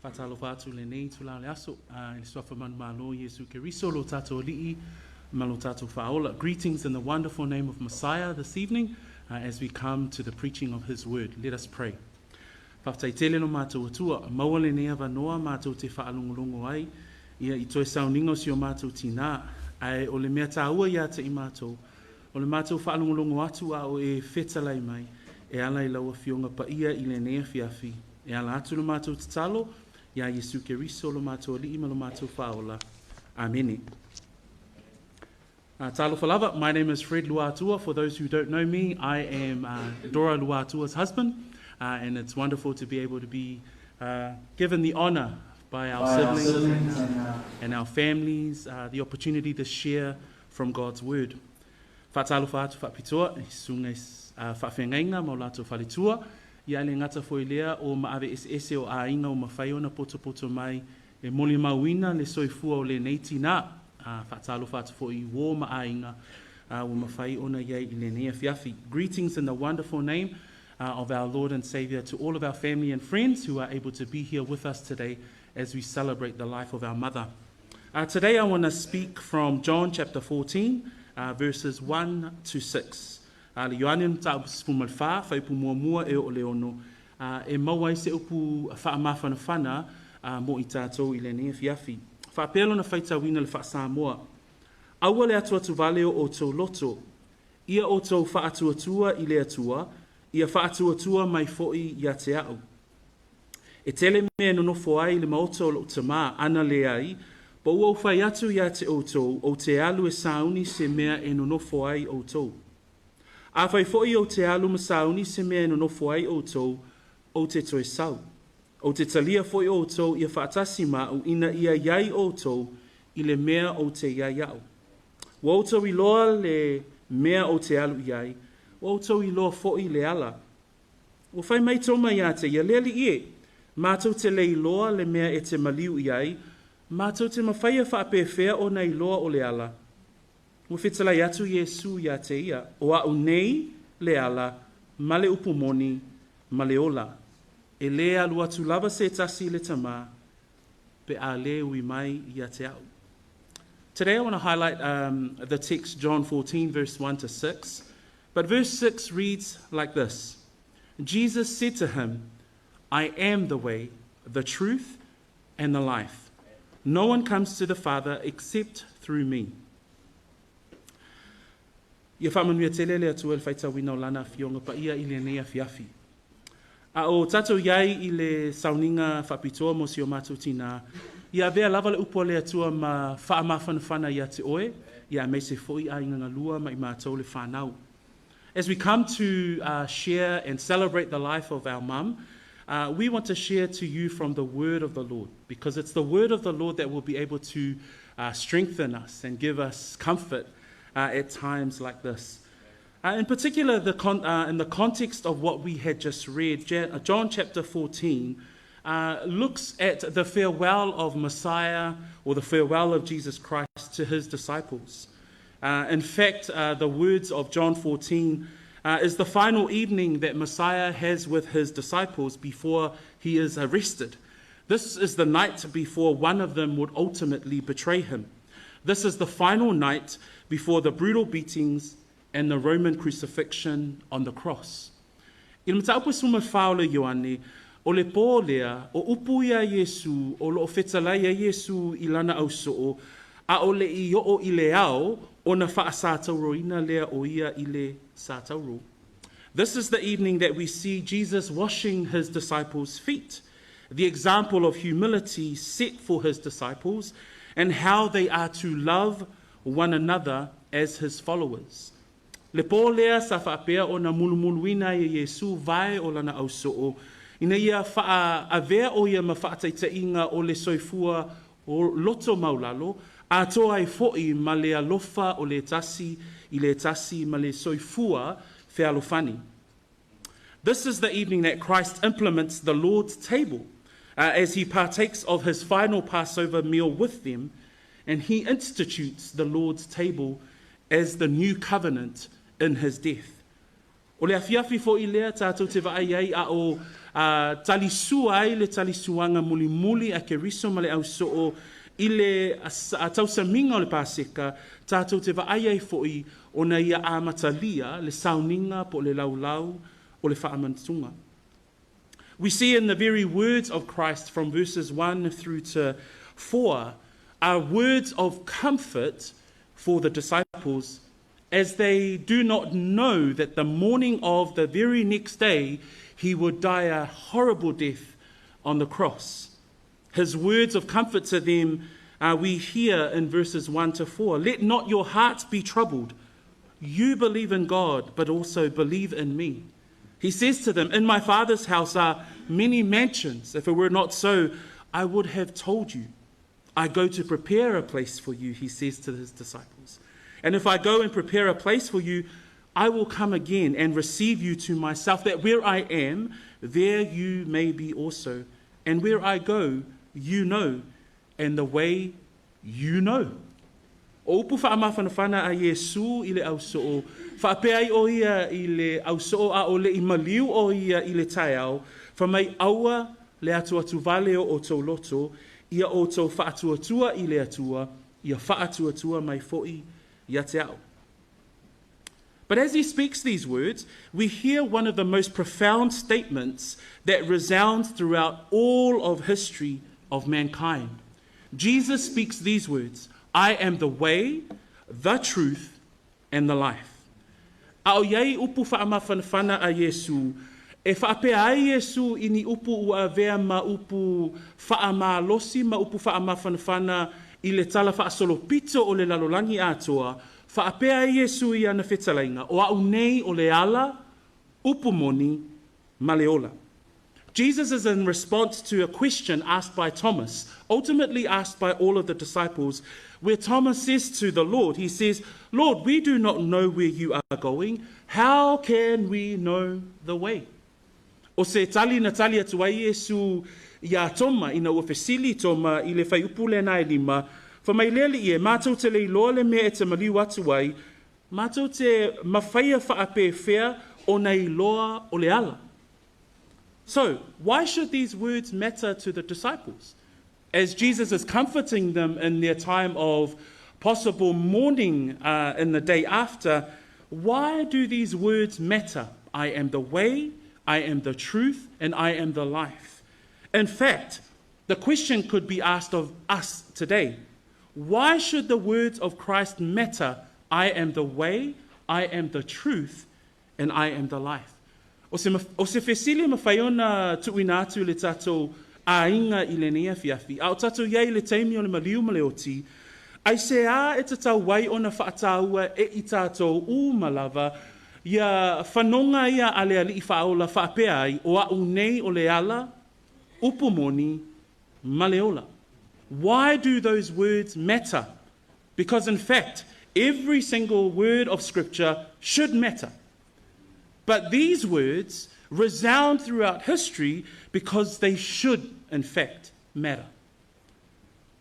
Fatalo fatu le nei tu la le aso il sofa man malo Yesu Keriso lo tato li'i malo tato faola. Greetings in the wonderful name of Messiah this evening as we come to the preaching of his word. Let us pray. Whaftai tele no mātou atua, maua le nea wanoa mātou te whaalongolongo ai, ia i toi sauningo si o mātou Tinā, ai o le mea tāua ia te i mātou, o le mātou whaalongolongo atu a o e whetalai mai, e ala i laua fionga pa ia i le nea fiafi, e ala atu lo mātou te talo, ia Yesu Keriso lo mātou li ima lo mātou whaola. Amene. Talo Falava, my name is Fred Luatua. For those who don't know me, I am Dora Luatua's husband. And it's wonderful to be able to be given the honor by our siblings and our families, the opportunity to share from God's word. Whātalo whātu whapitoa, sungai whawhengainga mo lātou whalitua, ia le ngata whoilea o maawe ese o ainga o mawhaiona poto mai e moli mauina le soifua o le nei Tinā, whātalo whātu fo I wō ma ainga o mawhaiona iei I le nea fiafi. Greetings in the wonderful name of our Lord and Savior to all of our family and friends who are able to be here with us today as we celebrate the life of our mother. Today I want to speak from John chapter 14, verses 1 to 6. Le Ioannim ta upumalfa, fa upu mua e o leono, e mawai se upu whaamawhanawhana mo I tātou I le nea fiafi. Whaapelo na whaitawina le Samoa. Aua le atua tu valeo o tau loto, ia o tau whaatuatua I le atua, ia whaatuatua mai fo'i ia te au. E tele mea nonofo ai le maoto o te mā ana le ai, pa ua whai atu ia te outou o te alu e sauni se mea e nonofo ai outou. A whai fo'i o te alu ma sauni se mea e nonofo ai outou o te toe sau. O te talia fo'i outou ia whaatasi mau ina ia iai outou I le mea o te iai au. Wa outou I loa le mea o te alu iai, o tau I loa fo'i le ala. O whai mai tō mai ate, ia lea li ie, mātou te le I loa le mea e te maliu iai, mātou te mawhaia whaapewhea o nei loa o le ala. O whetalai atu Yesu ia te ia, o au nei le ala, ma le upumoni, ma le ola. E lea lu atu lava se tasi le tama, pe a le ui mai ia te au. Today I want to highlight the text John 14 verse 1 to 6. But verse 6 reads like this. Jesus said to him, I am the way, the truth, and the life. No one comes to the Father except through me. Ia whamanuia te lele atu el whaitawina o lana fionga pa ia I le nea fiafi. A o tatou iai I le sauninga whapitoa mo si o mātou Tinā, ia vea lava le upo le atua ma whaamawhanawhana ia te oe, ia me se fo'i a inga lua ma I mātou le whanau. As we come to share and celebrate the life of our mum, we want to share to you from the word of the Lord, because it's the word of the Lord that will be able to strengthen us and give us comfort at times like this. In particular, in the context of what we had just read, John chapter 14 looks at the farewell of Messiah, or the farewell of Jesus Christ to his disciples. In fact, the words of John 14 is the final evening that Messiah has with his disciples before he is arrested. This is the night before one of them would ultimately betray him. This is the final night before the brutal beatings and the Roman crucifixion on the cross. I mataupu suma whaole Ioane, o le pō lea, o upu ia Yesu, o lo whetalai a Yesu I lana au so'o, a o le I o I le ao, o na whaasātauroina lea o ia I le sātauro. This is the evening that we see Jesus washing his disciples' feet, the example of humility set for his disciples and how they are to love one another as his followers. Le pō lea sa whaapea o na mulumuluina I Yesu vai o lana au so'o, ina ia whaavea o ia ma whaataitainga o le soifua o loto maulalo, a toa I fo'i ma le alofa o le tasi I le tasi ma le soifua whialofani. This is the evening that Christ implements the Lord's table as he partakes of his final Passover meal with them, and he institutes the Lord's table as the new covenant in his death. O le afiafi fo I lea tātou te vaai ai a o talisua ai le talisuanga muli muli a keriso ma le au soo I le a tausaminga o le Paseka, tātou te vaai ai fo I o na ia amatalia le sauninga po le laulau o le whaamantunga. We see in the very words of Christ from verses 1 through to 4 are words of comfort for the disciples as they do not know that the morning of the very next day he would die a horrible death on the cross. His words of comfort to them we hear in verses 1 to 4. Let not your hearts be troubled. You believe in God, but also believe in me. He says to them, in my Father's house are many mansions. If it were not so, I would have told you. I go to prepare a place for you, he says to his disciples. And if I go and prepare a place for you, I will come again and receive you to myself, that where I am, there you may be also. And where I go, you know, and the way you know. O upu whaamawhanawhana a Yesu I le au soo, whaapeai o ia I le au soo a o le I maliu o ia I le tai au, whamai aua le atua tuvaleo o tau loto, ia o tau whaatuatua I le atua, ia whaatuatua mai fo'i ia te au. But as he speaks these words, we hear one of the most profound statements that resounds throughout all of history of mankind. Jesus speaks these words, I am the way, the truth, and the life. Ao iei upu whaamawhanawhana a Yesu, e whaapea ai Yesu ini upu ua vea ma upu whaamalosi ma upu whaamawhanawhana I le tala whaasolopito o le lalolangi atoa, whaapea ai Yesu I ana whetalainga, o au nei o le ala, upu moni, ma le ola. Jesus is in response to a question asked by Thomas, ultimately asked by all of the disciples, where Thomas says to the Lord, he says, Lord, we do not know where you are going. How can we know the way? O se tali na tali atu ai Yesu ia toma ina ua fesili toma I le whai upu le nai lima, whamai lele I mātou te leiloa le mea e te maliu atu ai, mātou te mawhaia whaape whea o nei loa o le ala. So, why should these words matter to the disciples? As Jesus is comforting them in their time of possible mourning in the day after, why do these words matter? I am the way, I am the truth, and I am the life. In fact, the question could be asked of us today. Why should the words of Christ matter? I am the way, I am the truth, and I am the life. O se whesili mawhaiona tuina atu le tātou a inga I le nea fiafi. A o tātou iei le teimi o le maliu ma le oti. Ai se a e te tau wai o na whaataua e I tātou u malava. Ia whanonga ia a le ali I whaola whaapea ai o a unei o le ala, upumoni, ma le ola. Why do those words matter? Because in fact, every single word of Scripture should matter. But these words resound throughout history because they should, in fact, matter.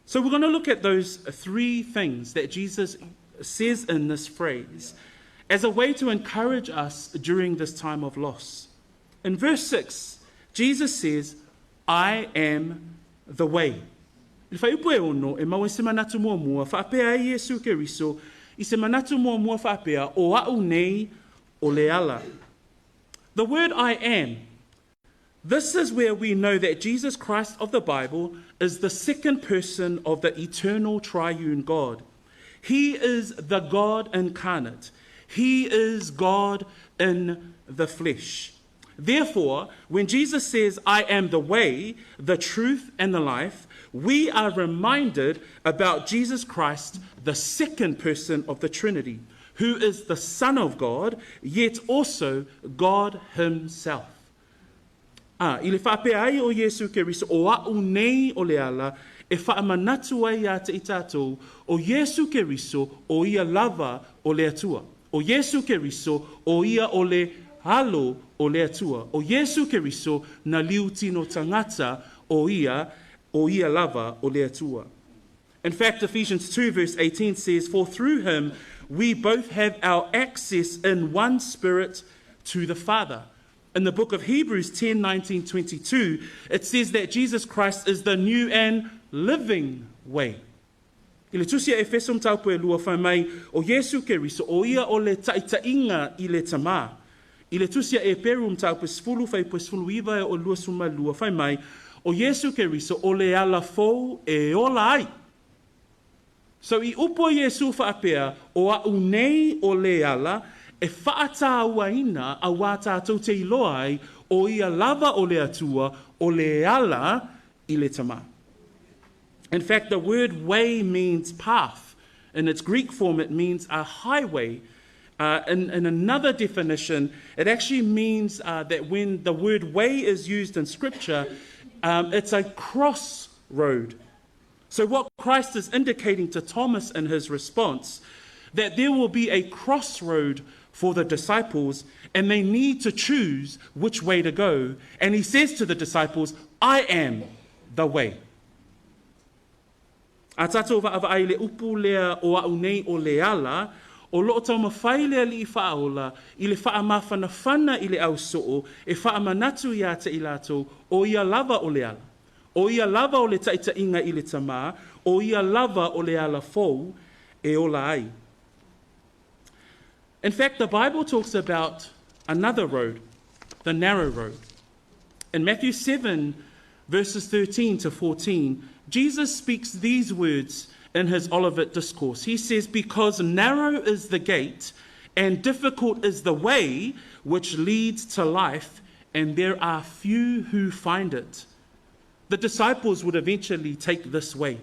So we're going to look at those three things that Jesus says in this phrase as a way to encourage us during this time of loss. In verse 6, Jesus says, I am the way. I whai upu e ono, e mau e se manatu mua mua, whaapea ai Yesu Keriso, I se manatu mua mua whaapea o au nei o le ala. The word I am, this is where we know that Jesus Christ of the Bible is the second person of the eternal triune God. He is the God incarnate. He is God in the flesh. Therefore, when Jesus says, I am the way, the truth, and the life, we are reminded about Jesus Christ, the second person of the Trinity, who is the Son of God, yet also God himself. I le whaapea ai o Yesu Keriso, o au nei o le ala, e whaamanatu ai a te itatou, o Yesu Keriso, o ia lava o le atua. O Yesu Keriso, o ia o le halo o le atua. O Yesu Keriso, na liu tino tangata o ia lava o le atua. In fact, Ephesians 2 verse 18 says, for through him we both have our access in one spirit to the Father. In the book of Hebrews 10, 19, 22, it says that Jesus Christ is the new and living way. I le tusia e fesum taupu e lua whai mai o Yesu Keriso o ia o le taitainga I le tamā. I le tusia e perum taupu sfulu whai pu sfulu iwa e o lua suma lua whai mai o Yesu Keriso o le ala fou e ola ai. So I upo Yesu whaapea o a unei o le ala e whaatauaina a wā tātou te iloa ai o ia lava o le atua o le ala I le tamā. In fact, the word way means path. In its Greek form, it means a highway. In another definition, it actually means that when the word way is used in Scripture, it's a crossroad. So what Christ is indicating to Thomas in his response, that there will be a crossroad for the disciples, and they need to choose which way to go. And he says to the disciples, I am the way. A tātou whaavai le upu lea o au nei o le ala, o loo tau mawhai lea li I whaola, I le wha mawhana whana I le au soo, e wha manatu ia te ilato, o ia lava o le ala. O ia lava o le taita inga I le tamā, o ia lava o le ala fou, e ola ai. In fact, the Bible talks about another road, the narrow road. In Matthew 7, verses 13 to 14, Jesus speaks these words in his Olivet Discourse. He says, because narrow is the gate and difficult is the way which leads to life, and there are few who find it. The disciples would eventually take this way.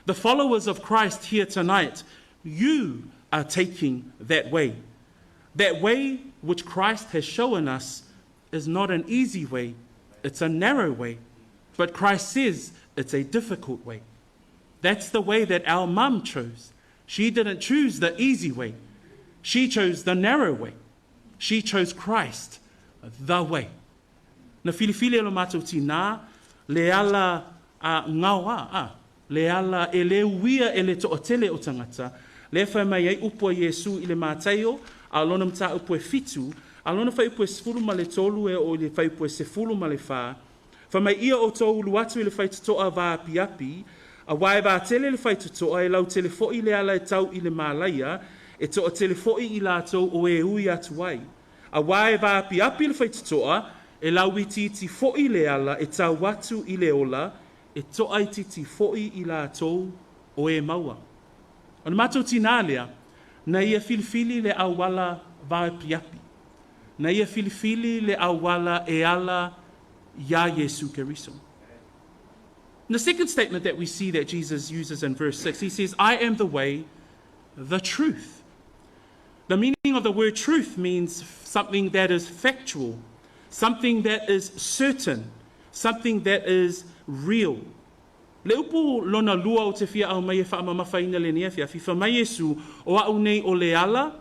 The followers of Christ here tonight, you are taking that way. That way which Christ has shown us is not an easy way, it's a narrow way. But Christ says it's a difficult way. That's the way that our mum chose. She didn't choose the easy way. She chose the narrow way. She chose Christ, the way. Na filifili lo mātou Tinā, le ala ngawa, le ala e le uia e le to'otele o tangata, le whai mai ei upo Yesu I le mātaio, a lona mta upo e fitu, a lona whai upo e sefulu ma le tolu e o le whai upo e sefulu ma le wha, whamai ia o tō ulu atu I le whai tutoa wā api api, a wae wā tele le whai tutoa e lau tele fo'i le ala e tau I le mālaia, e toa tele fo'i I lātou o e ui atu ai. A wae wā api api le whai tutoa, e lau I titi fo'i le ala e tau watu I le ola, e toa I titi fo'i I lātou o e maua. O na mātou Tinā lea, na ia filifili le awala wā api api. Na ia filifili le awala e ala Ya Yesu Keriso. The second statement that we see that Jesus uses in verse 6, he says, I am the way, the truth. The meaning of the word truth means something that is factual, something that is certain, something that is real. Le upu lona lua o te fia au mai e whaamamawhaina le nea fia, fifa mai Yesu o au nei o le ala,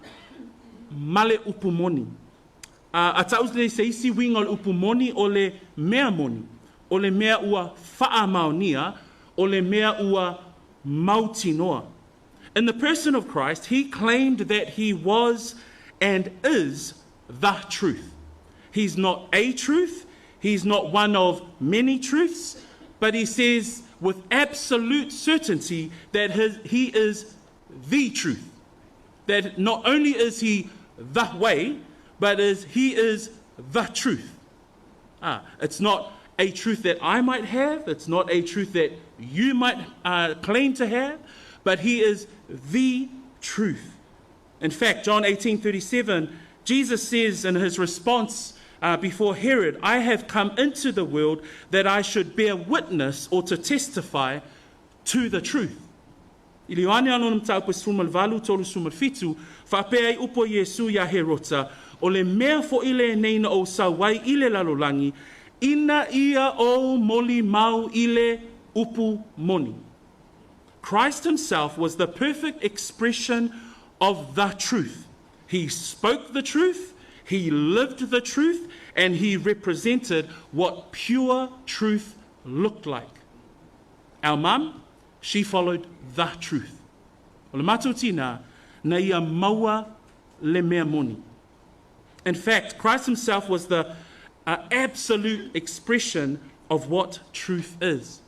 male upu moni. A taus le se isi winga o upu moni o le mea moni, o le mea ua wha maonia, o le mea ua mautinoa. In the person of Christ, he claimed that he was and is the truth. He's not a truth, he's not one of many truths, but he says with absolute certainty that he is the truth. That not only is he the way, but he is the truth. It's not a truth that I might have, it's not a truth that you might claim to have, but he is the truth. In fact, John 18:37, Jesus says in his response before Herod, I have come into the world that I should bear witness or to testify to the truth. I le oane anō mta upo sumal valu tolu sumal fitu, whapea I upo Yesu ya herota, o le mea fo ile neina o sawai ile lalolangi, ina ia o moli mau ile upu moni. Christ himself was the perfect expression of the truth. He spoke the truth, he lived the truth, and he represented what pure truth looked like. Our mum, she followed the truth. O le mātou Tinā, na ia maua le mea moni. In fact, Christ himself was the absolute expression of what truth is.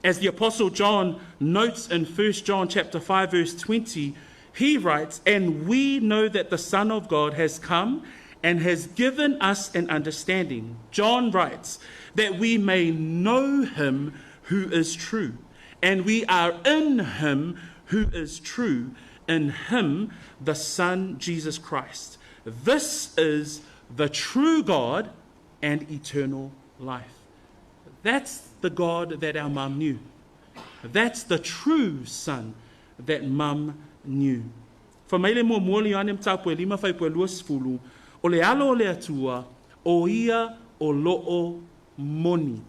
As the Apostle John notes in 1 John chapter 5, verse 20, he writes, "And we know that the Son of God has come and has given us an understanding." John writes, "that we may know him who is true. And we are in him who is true, in him, the Son, Jesus Christ. This is the true God and eternal life." That's the God that our mum knew. That's the true Son that mum knew. Whamaile mo mōli ane mtapu e lima whai pua luas fulu, o le alo o le atua, o ia o loo moni.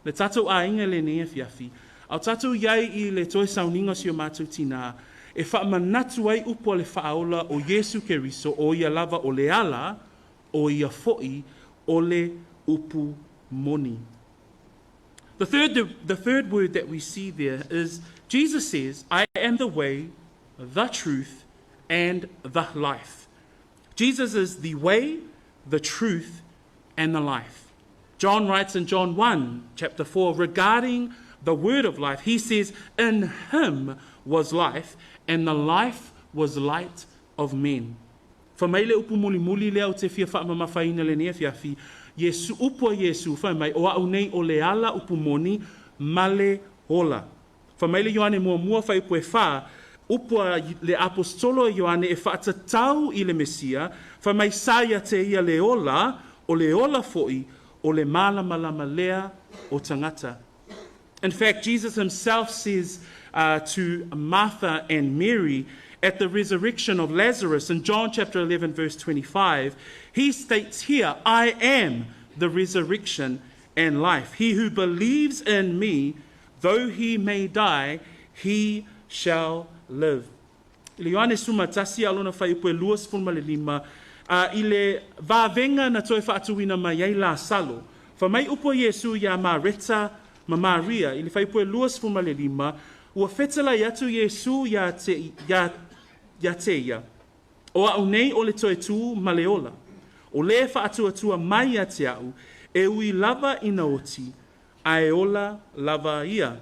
Le tatou a inga le nea fiafi, au tatou iai I le toe sauninga si o mātou tina, e wha manatu ai upo le whaaola o Yesu Keriso, o ia lava o le ala, o ia foi, o le upu moni. The third word that we see there is Jesus says, "I am the way, the truth, and the life." Jesus is the way, the truth, and the life. John writes in John 1, chapter 4, regarding the word of life, he says, "In him was life, and the life was light of men." Whamaile upu muli muli lea o te fia whaamama whaina le nea fiafi, Yesu upo Yesu whaimai o au nei o le ala upu moni male hola. Whamaile Ioane mua whai upo e wha, upo le apostolo Ioane e whaatatau I le Mesia, whaimai saia te ia le ola, o le ola foi, o le malama lea o tangata. In fact, Jesus himself says to Martha and Mary at the resurrection of Lazarus in John chapter 11, verse 25, he states here, "I am the resurrection and life. He who believes in me, though he may die, he shall live." I le Ioane suma tasi alona whai upo e luas fulma le lima, I le vāvenga na toi whaatuina mai ei la salo. Whamai upo Yesu ia Mareta ma Maria, I le whai upo e luas fulma le lima, ua whetala iatu Yesu ia te ia. O au nei o le toe tū ma le ola. O le whaatuatua mai a te au, e ui lava ina oti, a e ola lava ia.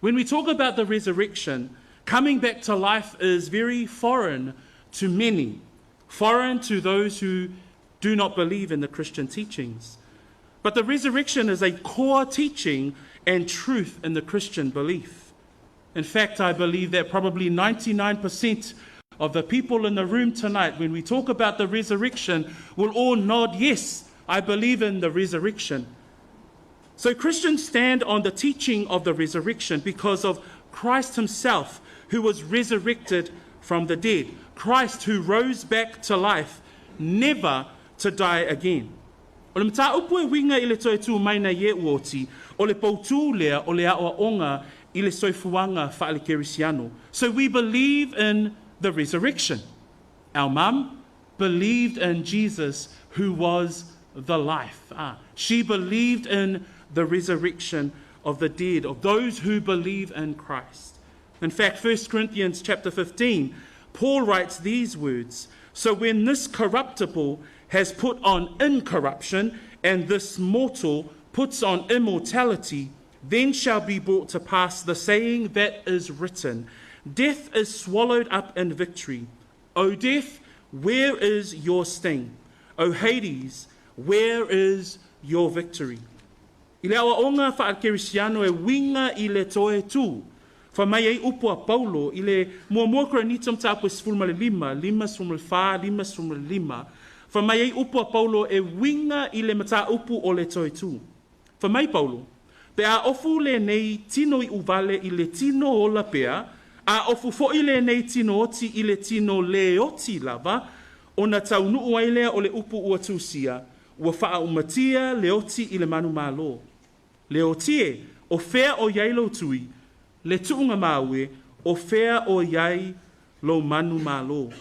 When we talk about the resurrection, coming back to life is very foreign to many, foreign to those who do not believe in the Christian teachings. But the resurrection is a core teaching and truth in the Christian belief. In fact, I believe that probably 99% of the people in the room tonight, when we talk about the resurrection, will all nod, yes, I believe in the resurrection. So Christians stand on the teaching of the resurrection because of Christ himself, who was resurrected from the dead. Christ who rose back to life, never to die again. O le mta upu e winga I le toe tū mai na ye uoti, o le pautū lea o le awa onga I le soifuanga whaale kerisiano. So we believe in the resurrection. Our mum believed in Jesus, who was the life. She believed in the resurrection of the dead, of those who believe in Christ. In fact, 1 Corinthians chapter 15, Paul writes these words, "So when this corruptible has put on incorruption, and this mortal puts on immortality, then shall be brought to pass the saying that is written, death is swallowed up in victory. O death, where is your sting? O Hades, where is your victory?" I le awa onga whaakerisiano e winga I le toe tū. Whamai ei upo a Paulo, I le mua kronitum tapu sfulma le lima sfulma le wha, sfulma le lima. Whamai ei upo a Paulo e winga I le mata upu o le toe tū. Whamai Paulo, pe a ofu le nei tino I uvale I le tino o la pea, a ofu fo I le nei tino oti I le tino le oti lava, o na tau nuu ailea o le upu ua tūsia, ua wha umatia le oti I le manu malo. Le otie, o fea o iai lo tui, le tuunga maue, o fea o iai lo manu malo.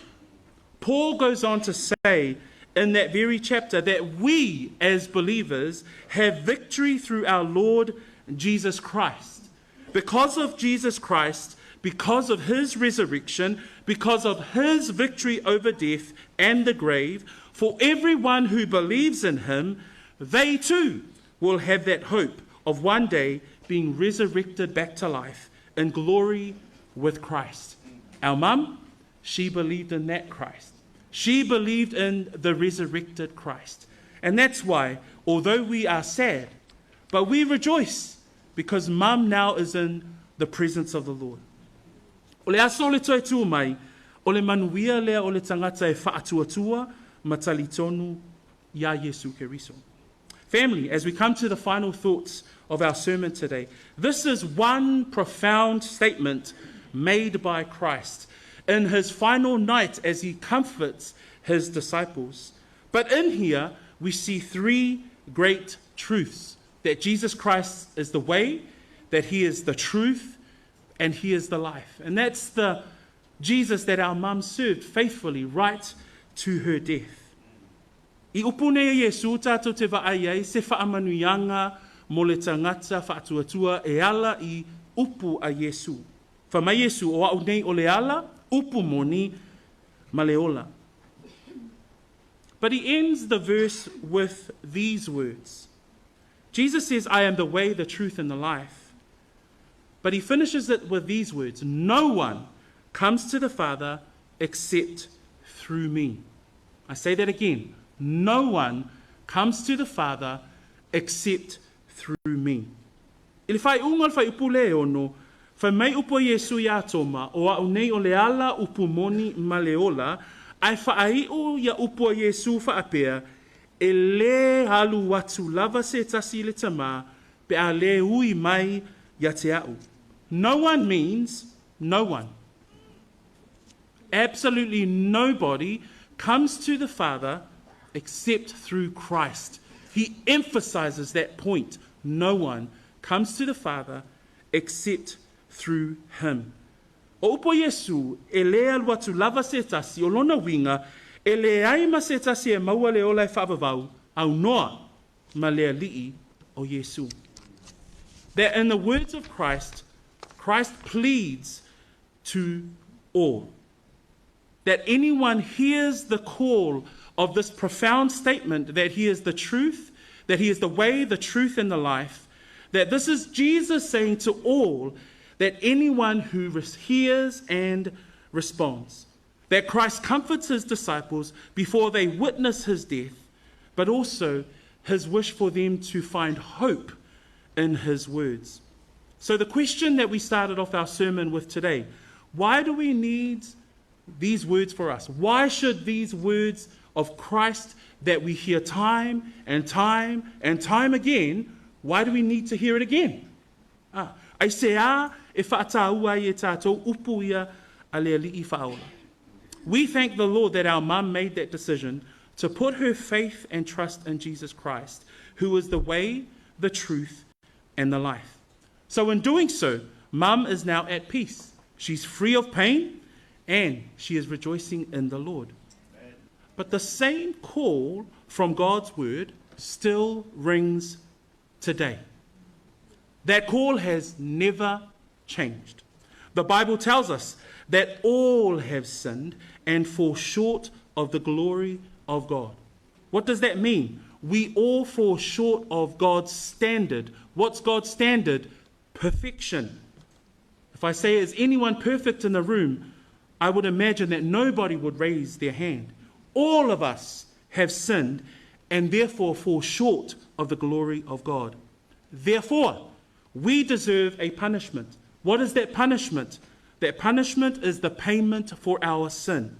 Paul goes on to say in that very chapter that we as believers have victory through our Lord Jesus Christ. Because of Jesus Christ, because of his resurrection, because of his victory over death and the grave, For everyone who believes in him, they too will have that hope of one day being resurrected back to life in glory with Christ. Our mum, she believed in that Christ. She believed in the resurrected Christ. And that's why, although we are sad, but we rejoice because mum now is in the presence of the Lord. O le aso le toi tu mai, o le manuia lea o le tangata e whaatuatua matali tonu ia Yesu Keriso. Family, as we come to the final thoughts of our sermon today, this is one profound statement made by Christ in his final night as he comforts his disciples. But in here, we see three great truths: that Jesus Christ is the way, that he is the truth, and he is the life. And that's the Jesus that our mum served faithfully right to her death. I upune Yesu tātou te vaai se whaamanuianga mo le tangata whaatuatua e ala I upu a Yesu. Whamai Yesu o au nei o le ala, upu moni ma le ola. But he ends the verse with these words. Jesus says, I am the way, the truth, and the life. But he finishes it with these words: no one comes to the Father except through me. I say that again. No one comes to the Father except through me. Ili whai ungal whai upu le ono, whai mai upo Yesu ia toma, o au nei o le ala upu moni ma le ola, ai whaai o ia upo Yesu whaapea, e le halu watu lava se tasi le tama, pe a le ui mai ia te au. No one means no one. Absolutely nobody comes to the Father except through Christ. He emphasizes that point. No one comes to the Father except through him. O upo Yesu, e lea watu lava se tasi, o lona winga, e le aima se tasi e maua le ola e whaavavau, au noa ma lea lii o Yesu. That in the words of Christ, Christ pleads to all. That anyone hears the call of this profound statement that he is the truth, that he is the way, the truth, and the life, that this is Jesus saying to all, that anyone who hears and responds, that Christ comforts his disciples before they witness his death, but also his wish for them to find hope in his words. So the question that we started off our sermon with today, why do we need these words for us? Why should these words of Christ that we hear time and time and time again, why do we need to hear it again? Ai se a e whaataua I e tātou upu ia a lea li'i whaola. We thank the Lord that our mum made that decision to put her faith and trust in Jesus Christ, who is the way, the truth, and the life. So in doing so, mum is now at peace. She's free of pain, and she is rejoicing in the Lord. But the same call from God's word still rings today. That call has never changed. The Bible tells us that all have sinned and fall short of the glory of God. What does that mean? We all fall short of God's standard. What's God's standard? Perfection. If I say, is anyone perfect in the room, I would imagine that nobody would raise their hand. All of us have sinned and therefore fall short of the glory of God. Therefore, we deserve a punishment. What is that punishment? That punishment is the payment for our sin.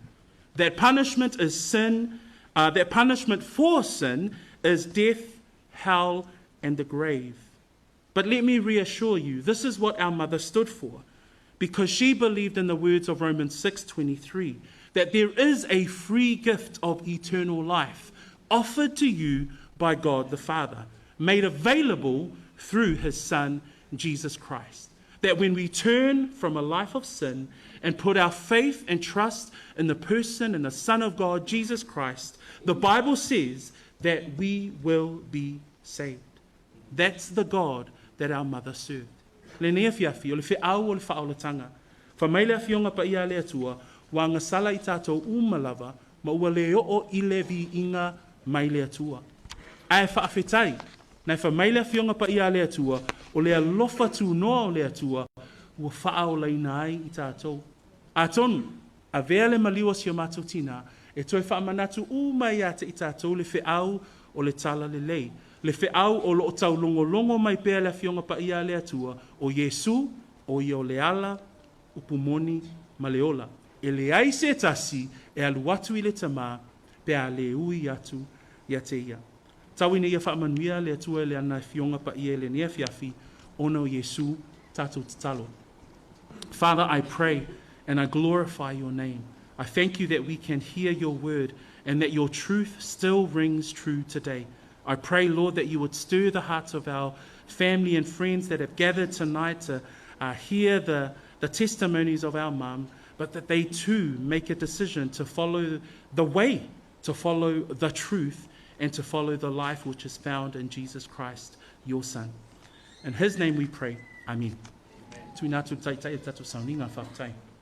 That punishment is sin. That punishment for sin is death, hell, and the grave. But let me reassure you, this is what our mother stood for, because she believed in the words of Romans 6:23, that there is a free gift of eternal life offered to you by God the Father, made available through his Son, Jesus Christ. That when we turn from a life of sin and put our faith and trust in the person and the Son of God, Jesus Christ, the Bible says that we will be saved. That's the God that our mother served. Le nea fiafi, o le whiau o le whaolatanga. Whamaile a fionga pa ia lea tua, wa ngasala I tātou umalava, ma ua le o I le vi inga mai le atua. Ai whaafetai, nei wha mai le fionga pa ia le atua, o le alofa tu noa o le atua, ua wha o leina ai I tātou. A tonu, a vea le maliwa si o mātou tina, e toi wha manatu mai ate I tātou le whiau o le tala le lei. Le whiau o lo tau longo mai pēr le fionga pa ia le atua, o Yesu, o I o le ala, upumoni ma le ola. E le ai se tasi, e alu atu I le tamā, pe a le ui atu ia te ia. Tau ina ia whaamanuia le atua le ana fionga pa ia le nea fiafi, ono Yesu tātou tatalo. Father, I pray and I glorify your name. I thank you that we can hear your word and that your truth still rings true today. I pray, Lord, that you would stir the hearts of our family and friends that have gathered tonight to hear the testimonies of our mum, but that they too make a decision to follow the way, to follow the truth, and to follow the life which is found in Jesus Christ, your Son. In his name we pray. Amen. Tui nā tu tai tai e tatu sauninga whakatai.